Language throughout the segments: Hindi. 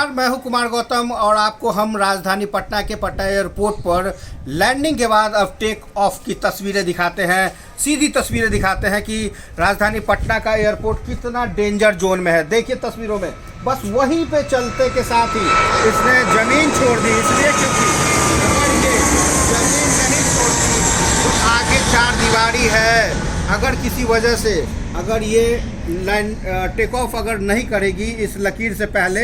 नमस्कार, मैं हूं कुमार गौतम और आपको हम राजधानी पटना के पटना एयरपोर्ट पर लैंडिंग के बाद अब टेक ऑफ की तस्वीरें दिखाते हैं। सीधी तस्वीरें दिखाते हैं कि राजधानी पटना का एयरपोर्ट कितना डेंजर जोन में है। देखिए तस्वीरों में, बस वहीं पे चलते के साथ ही इसने ज़मीन छोड़ दी, इसलिए क्योंकि अगर ये ज़मीन नहीं छोड़ती तो आगे चार दीवारी है। अगर किसी वजह से अगर ये लैंड टेक ऑफ अगर नहीं करेगी इस लकीर से पहले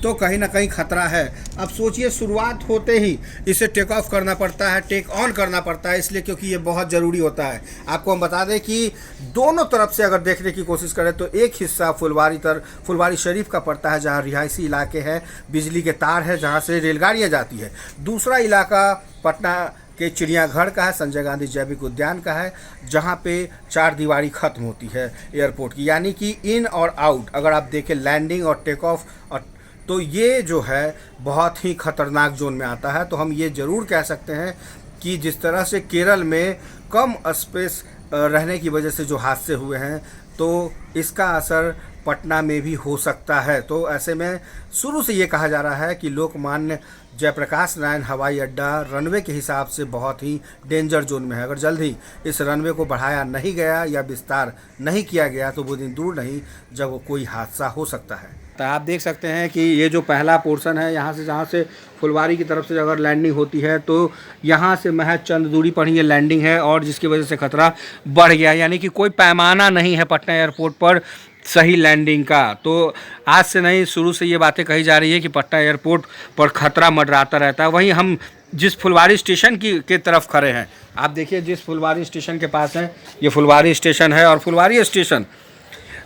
तो कहीं ना कहीं खतरा है। अब सोचिए, शुरुआत होते ही इसे टेक ऑफ करना पड़ता है, टेक ऑन करना पड़ता है, इसलिए क्योंकि ये बहुत ज़रूरी होता है। आपको हम बता दें कि दोनों तरफ से अगर देखने की कोशिश करें तो एक हिस्सा फुलवारी शरीफ का पड़ता है, जहाँ रिहायशी इलाके हैं, बिजली के तार है जहाँ से रेलगाड़ियाँ जाती है। दूसरा इलाका पटना के चिड़ियाघर का है, संजय गांधी जैविक उद्यान का है, जहाँ पे चार दीवारी ख़त्म होती है एयरपोर्ट की। यानी कि इन और आउट अगर आप देखें लैंडिंग और टेक ऑफ और तो ये जो है बहुत ही ख़तरनाक जोन में आता है। तो हम ये ज़रूर कह सकते हैं कि जिस तरह से केरल में कम स्पेस रहने की वजह से जो हादसे हुए हैं तो इसका असर पटना में भी हो सकता है। तो ऐसे में शुरू से ये कहा जा रहा है कि लोकमान्य जयप्रकाश नारायण हवाई अड्डा रनवे के हिसाब से बहुत ही डेंजर जोन में है। अगर जल्द ही इस रनवे को बढ़ाया नहीं गया या विस्तार नहीं किया गया तो वो दिन दूर नहीं जब कोई हादसा हो सकता है। तो आप देख सकते हैं कि ये जो पहला पोर्शन है, यहाँ से जहाँ से फुलवारी की तरफ से अगर लैंडिंग होती है तो यहाँ से महज चंद दूरी पर ही ये लैंडिंग है और जिसकी वजह से खतरा बढ़ गया। यानी कि कोई पैमाना नहीं है पटना एयरपोर्ट पर सही लैंडिंग का। तो आज से नहीं, शुरू से ये बातें कही जा रही है कि पटना एयरपोर्ट पर खतरा मंडराता रहता है। वहीं हम जिस फुलवारी स्टेशन के तरफ खड़े हैं, आप देखिए जिस फुलवारी स्टेशन के पास है, ये फुलवारी स्टेशन है और फुलवारी स्टेशन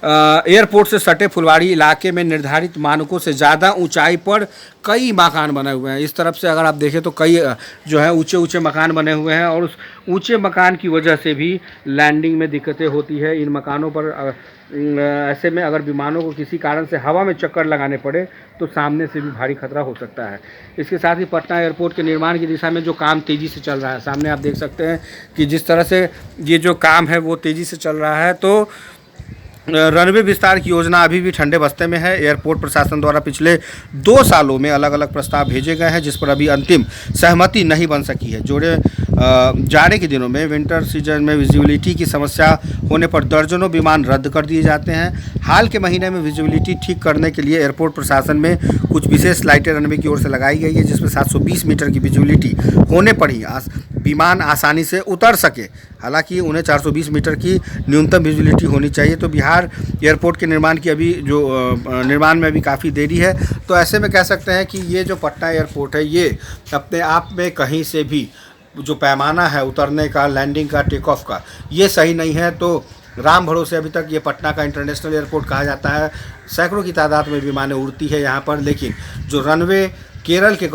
एयरपोर्ट से सटे फुलवारी इलाके में निर्धारित मानकों से ज़्यादा ऊंचाई पर कई मकान बने हुए हैं। इस तरफ से अगर आप देखें तो कई जो है ऊंचे ऊंचे मकान बने हुए हैं और उस ऊंचे मकान की वजह से भी लैंडिंग में दिक्कतें होती है। इन मकानों पर ऐसे में अगर विमानों को किसी कारण से हवा में चक्कर लगाने पड़े तो सामने से भी भारी खतरा हो सकता है। इसके साथ ही पटना एयरपोर्ट के निर्माण की दिशा में जो काम तेज़ी से चल रहा है, सामने आप देख सकते हैं कि जिस तरह से ये जो काम है वो तेज़ी से चल रहा है। तो रनवे विस्तार की योजना अभी भी ठंडे बस्ते में है। एयरपोर्ट प्रशासन द्वारा पिछले 2 सालों में अलग अलग प्रस्ताव भेजे गए हैं जिस पर अभी अंतिम सहमति नहीं बन सकी है। जाड़े के दिनों में विंटर सीजन में विजिबिलिटी की समस्या होने पर दर्जनों विमान रद्द कर दिए जाते हैं। हाल के महीने में विजिबिलिटी ठीक करने के लिए एयरपोर्ट प्रशासन में कुछ विशेष लाइटें रनवे की ओर से लगाई गई है, जिसमें 720 मीटर की विजिबिलिटी होने पर ही विमान आसानी से उतर सके। हालांकि उन्हें 420 मीटर की न्यूनतम विजिबिलिटी होनी चाहिए। तो बिहार एयरपोर्ट के निर्माण की अभी जो निर्माण में अभी काफ़ी देरी है। तो ऐसे में कह सकते हैं कि ये जो पटना एयरपोर्ट है ये अपने आप में कहीं से भी जो पैमाना है उतरने का, लैंडिंग का, टेक ऑफ का, ये सही नहीं है। तो राम भरोसे अभी तक ये पटना का इंटरनेशनल एयरपोर्ट कहा जाता है। सैकड़ों की तादाद में विमानें उड़ती है यहाँ पर, लेकिन जो रनवे केरल के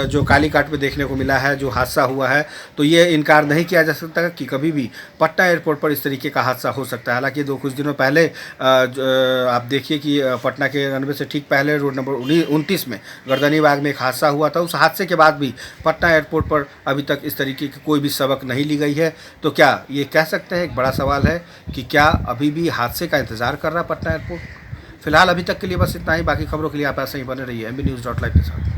जो कालीघाट में देखने को मिला है, जो हादसा हुआ है, तो ये इनकार नहीं किया जा सकता कि कभी भी पटना एयरपोर्ट पर इस तरीके का हादसा हो सकता है। हालांकि कुछ दिनों पहले आप देखिए कि पटना के रनवे से ठीक पहले रोड नंबर 29 में गर्दनीबाग में एक हादसा हुआ था। उस हादसे के बाद भी पटना एयरपोर्ट पर अभी तक इस तरीके की कोई भी सबक नहीं ली गई है। तो क्या ये कह सकते हैं, एक बड़ा सवाल है कि क्या अभी भी हादसे का इंतज़ार कर रहा है पटना एयरपोर्ट? फिलहाल अभी तक के लिए बस इतना ही। बाकी खबरों के लिए आप ऐसे ही बने रहिए MB News.live के साथ।